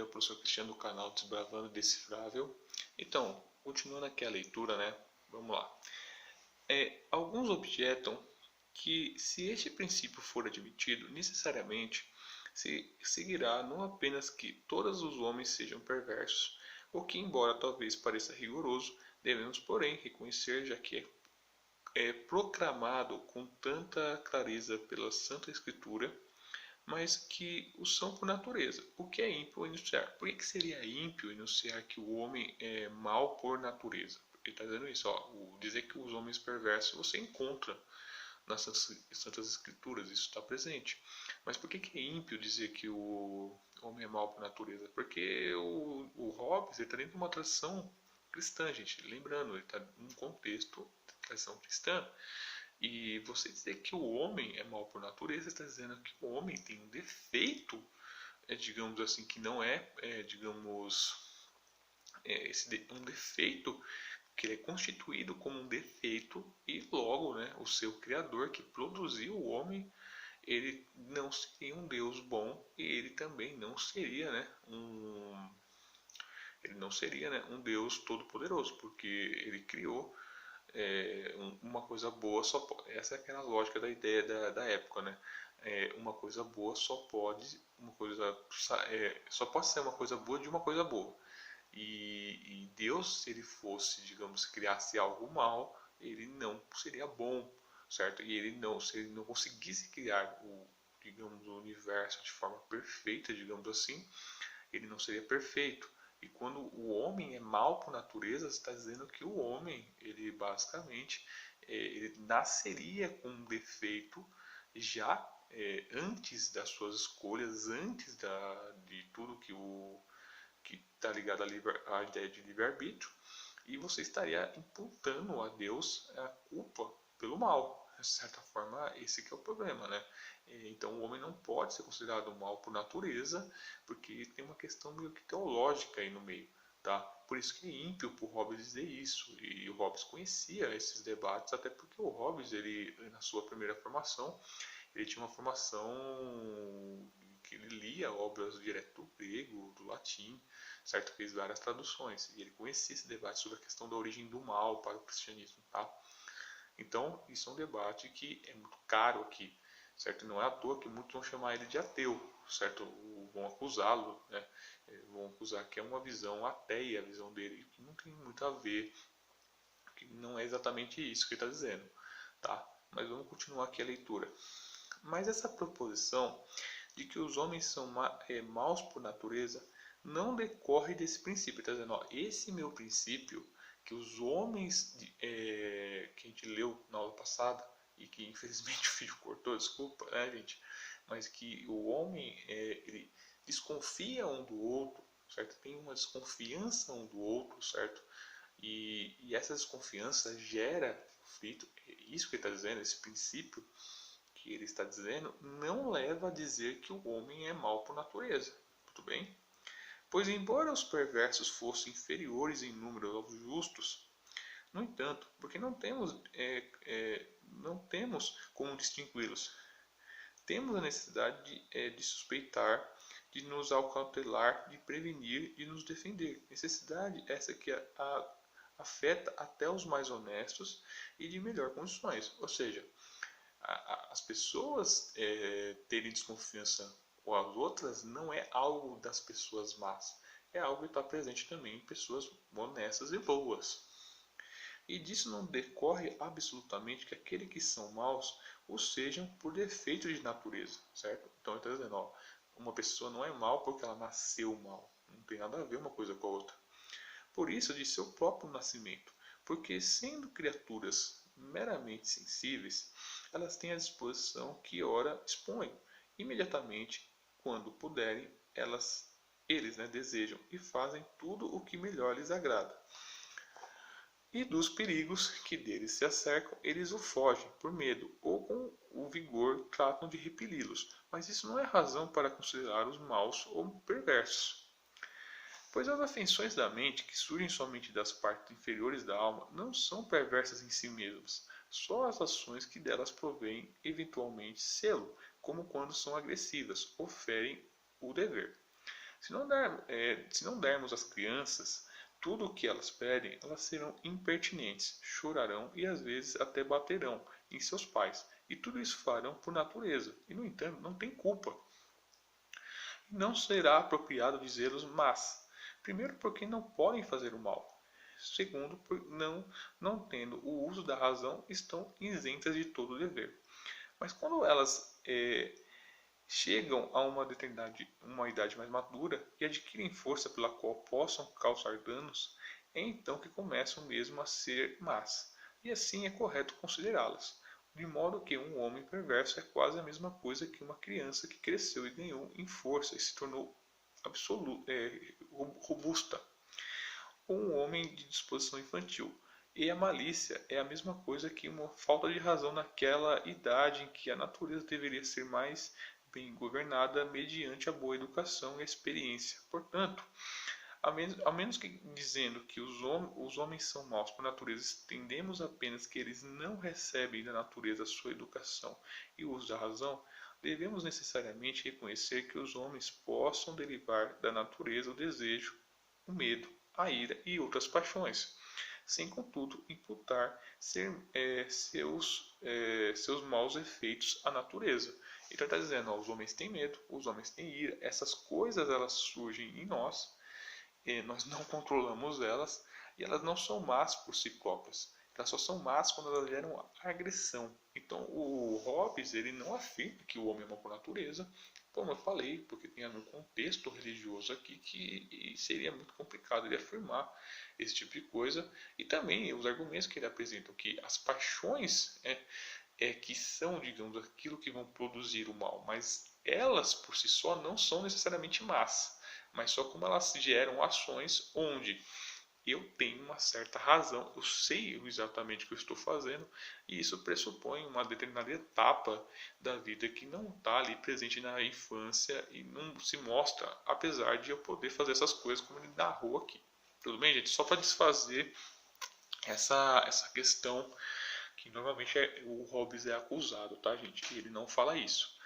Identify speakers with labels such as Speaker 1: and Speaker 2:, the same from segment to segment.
Speaker 1: o professor Cristiano do canal Desbravando Decifrável. Então, continuando aqui a leitura, né? Vamos lá. Alguns objetam que, se este princípio for admitido, necessariamente se seguirá não apenas que todos os homens sejam perversos, o que, embora talvez pareça rigoroso, devemos, porém, reconhecer, já que é proclamado com tanta clareza pela Santa Escritura, mas que o são por natureza. O que é ímpio enunciar? Por que seria ímpio enunciar que o homem é mau por natureza? Ele está dizendo isso, dizer que os homens perversos você encontra nas Santas Escrituras, isso está presente. Mas por que é ímpio dizer que o homem é mau por natureza? Porque o Hobbes está dentro de uma tradição cristã, gente. Lembrando, ele está num contexto de tradição cristã. E você dizer que o homem é mau por natureza, está dizendo que o homem tem um defeito, digamos assim, que não digamos, um defeito que ele é constituído como um defeito e logo, né, o seu criador que produziu o homem, ele não seria um Deus bom e ele também não seria, né, um Deus todo-poderoso, porque ele criou uma coisa boa só essa é aquela lógica da ideia da época, né? Uma coisa boa só pode ser uma coisa boa de uma coisa boa. E Deus, se ele fosse, digamos, criasse algo mal, ele não seria bom, certo? E se ele não conseguisse criar digamos, o universo de forma perfeita, digamos assim, ele não seria perfeito. E quando o homem é mal por natureza, está dizendo que o homem, ele basicamente, ele nasceria com um defeito já antes das suas escolhas, antes de tudo que está ligado à ideia de livre-arbítrio, e você estaria imputando a Deus a culpa pelo mal. De certa forma, esse que é o problema, né? Então, o homem não pode ser considerado mal por natureza, porque tem uma questão meio que teológica aí no meio, tá? Por isso que é ímpio por Hobbes dizer isso, e o Hobbes conhecia esses debates, até porque o Hobbes, ele, na sua primeira formação, ele tinha uma formação que ele lia obras direto do grego, do latim, certo? Fez várias traduções e ele conhecia esse debate sobre a questão da origem do mal para o cristianismo, tá? Então, isso é um debate que é muito caro aqui, certo? Não é à toa que muitos vão chamar ele de ateu, certo? Vão acusá-lo, né? Vão acusar que é uma visão ateia, a visão dele, que não tem muito a ver, que não é exatamente isso que ele está dizendo, tá? Mas vamos continuar aqui a leitura. Mas essa proposição de que os homens são maus por natureza não decorre desse princípio. Está dizendo, esse meu princípio, que os homens, que a gente leu na aula passada, e que infelizmente o vídeo cortou, desculpa, né, gente? Mas que o homem, ele desconfia um do outro, certo? Tem uma desconfiança um do outro, certo? E essa desconfiança gera conflito. Isso que ele está dizendo, esse princípio que ele está dizendo, não leva a dizer que o homem é mau por natureza. Tudo bem? Pois, embora os perversos fossem inferiores em número aos justos, no entanto, porque não temos como distingui-los, temos a necessidade de suspeitar, de nos acautelar, de prevenir, de nos defender. Necessidade essa que afeta até os mais honestos e de melhor condições. Ou seja, as pessoas terem desconfiança com as outras não é algo das pessoas más. É algo que está presente também em pessoas honestas e boas. E disso não decorre absolutamente que aqueles que são maus o sejam por defeito de natureza, certo? Então ele está dizendo, uma pessoa não é mal porque ela nasceu mal. Não tem nada a ver uma coisa com a outra. Por isso, de seu próprio nascimento. Porque sendo criaturas meramente sensíveis, elas têm a disposição que ora expõem. Imediatamente, quando puderem, eles desejam e fazem tudo o que melhor lhes agrada. E dos perigos que deles se acercam, eles o fogem por medo, ou com o vigor tratam de repeli-los. Mas isso não é razão para considerá-los maus ou perversos. Pois as afeições da mente, que surgem somente das partes inferiores da alma, não são perversas em si mesmas. Só as ações que delas provêm eventualmente sê-lo, como quando são agressivas, ou ferem o dever. Se não dermos às crianças tudo o que elas pedem, elas serão impertinentes, chorarão e às vezes até baterão em seus pais. E tudo isso farão por natureza, e no entanto não tem culpa. Não será apropriado dizê-los mas, primeiro porque não podem fazer o mal. Segundo, por não tendo o uso da razão, estão isentas de todo dever. Mas quando elas chegam a uma idade mais madura e adquirem força pela qual possam causar danos, é então que começam mesmo a ser más, e assim é correto considerá-las. De modo que um homem perverso é quase a mesma coisa que uma criança que cresceu e ganhou em força e se tornou robusta, ou um homem de disposição infantil. E a malícia é a mesma coisa que uma falta de razão naquela idade em que a natureza deveria ser mais bem governada mediante a boa educação e a experiência. Portanto, a menos que dizendo que os homens são maus por natureza, entendemos apenas que eles não recebem da natureza a sua educação e o uso da razão, devemos necessariamente reconhecer que os homens possam derivar da natureza o desejo, o medo, a ira e outras paixões, sem contudo imputar seus maus efeitos à natureza. Então está dizendo, ó, os homens têm medo, os homens têm ira, essas coisas elas surgem em nós, nós não controlamos elas e elas não são más por si próprias. Elas só são más quando elas geram agressão. Então o Hobbes ele não afirma que o homem é mau por natureza, como eu falei, porque tem um contexto religioso aqui que seria muito complicado ele afirmar esse tipo de coisa. E também os argumentos que ele apresenta, que as paixões que são, digamos, aquilo que vão produzir o mal, mas elas por si só não são necessariamente más, mas só como elas geram ações onde eu tenho uma certa razão, eu sei exatamente o que eu estou fazendo, e isso pressupõe uma determinada etapa da vida que não está ali presente na infância e não se mostra, apesar de eu poder fazer essas coisas como ele narrou aqui. Tudo bem, gente? Só para desfazer essa questão que normalmente o Hobbes é acusado, tá, gente? Ele não fala isso.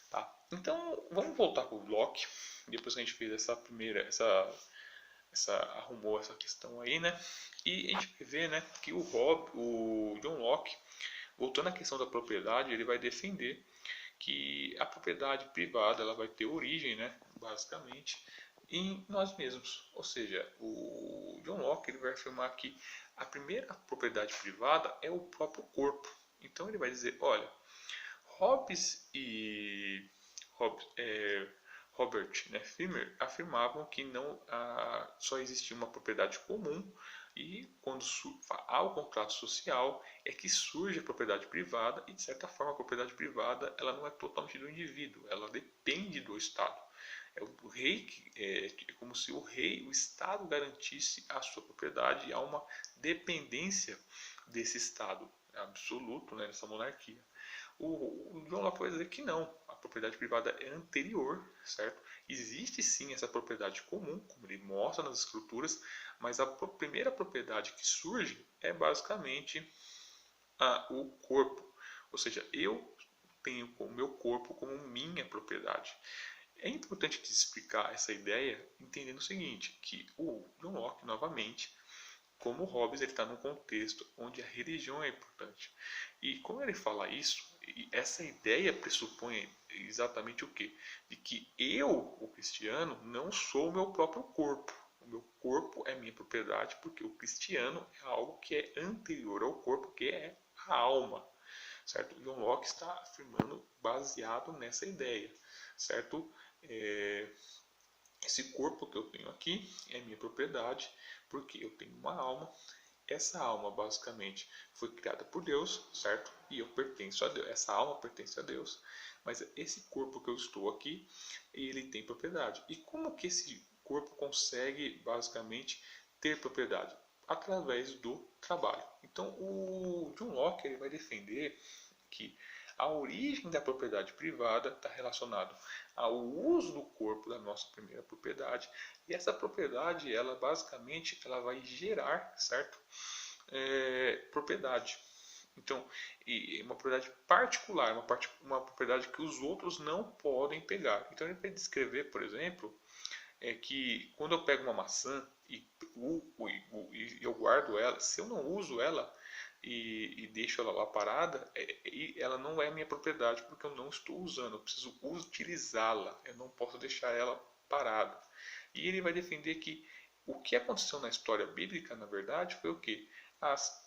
Speaker 1: Tá? Então, vamos voltar para o Locke, depois que a gente fez arrumou essa questão aí, né? E a gente vai ver, né, que o John Locke, voltando à questão da propriedade, ele vai defender que a propriedade privada ela vai ter origem, né, basicamente, em nós mesmos. Ou seja, o John Locke ele vai afirmar que a primeira propriedade privada é o próprio corpo. Então ele vai dizer, olha, Hobbes e Robert, né, Filmer afirmavam que não só existia uma propriedade comum e quando há o contrato social é que surge a propriedade privada e de certa forma a propriedade privada ela não é totalmente do indivíduo, ela depende do Estado. É o rei é como se o Estado garantisse a sua propriedade e há uma dependência desse Estado absoluto, né, dessa monarquia. O John Locke vai dizer que não, a propriedade privada é anterior, certo? Existe sim essa propriedade comum, como ele mostra nas escrituras, mas a primeira propriedade que surge é basicamente o corpo. Ou seja, eu tenho o meu corpo como minha propriedade. É importante explicar essa ideia entendendo o seguinte, que o John Locke, novamente, como o Hobbes está num contexto onde a religião é importante. E como ele fala isso, essa ideia pressupõe exatamente o quê? De que eu, o cristiano, não sou o meu próprio corpo. O meu corpo é minha propriedade porque o cristiano é algo que é anterior ao corpo, que é a alma. Certo? John Locke está afirmando baseado nessa ideia. Certo? Esse corpo que eu tenho aqui é minha propriedade porque eu tenho uma alma. Essa alma basicamente foi criada por Deus, certo? E eu pertenço a Deus. Essa alma pertence a Deus, mas esse corpo que eu estou aqui, ele tem propriedade. E como que esse corpo consegue basicamente ter propriedade? Através do trabalho. Então o John Locke ele vai defender que a origem da propriedade privada está relacionado ao uso do corpo da nossa primeira propriedade e essa propriedade ela basicamente ela vai gerar, certo, propriedade. Então, uma propriedade particular, uma propriedade que os outros não podem pegar. Então ele vai descrever, por exemplo, é que quando eu pego uma maçã e eu guardo ela, se eu não uso ela e deixo ela lá parada, ela não é minha propriedade porque eu não estou usando, eu preciso utilizá-la, eu não posso deixar ela parada. E ele vai defender que o que aconteceu na história bíblica, na verdade, foi o que?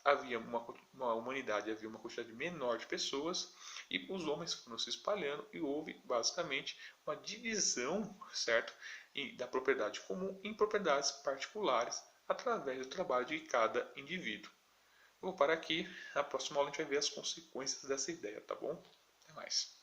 Speaker 1: Havia uma humanidade, havia uma quantidade menor de pessoas e os homens foram se espalhando e houve basicamente uma divisão, certo, da propriedade comum em propriedades particulares através do trabalho de cada indivíduo. Vou parar aqui, na próxima aula a gente vai ver as consequências dessa ideia, tá bom? Até mais.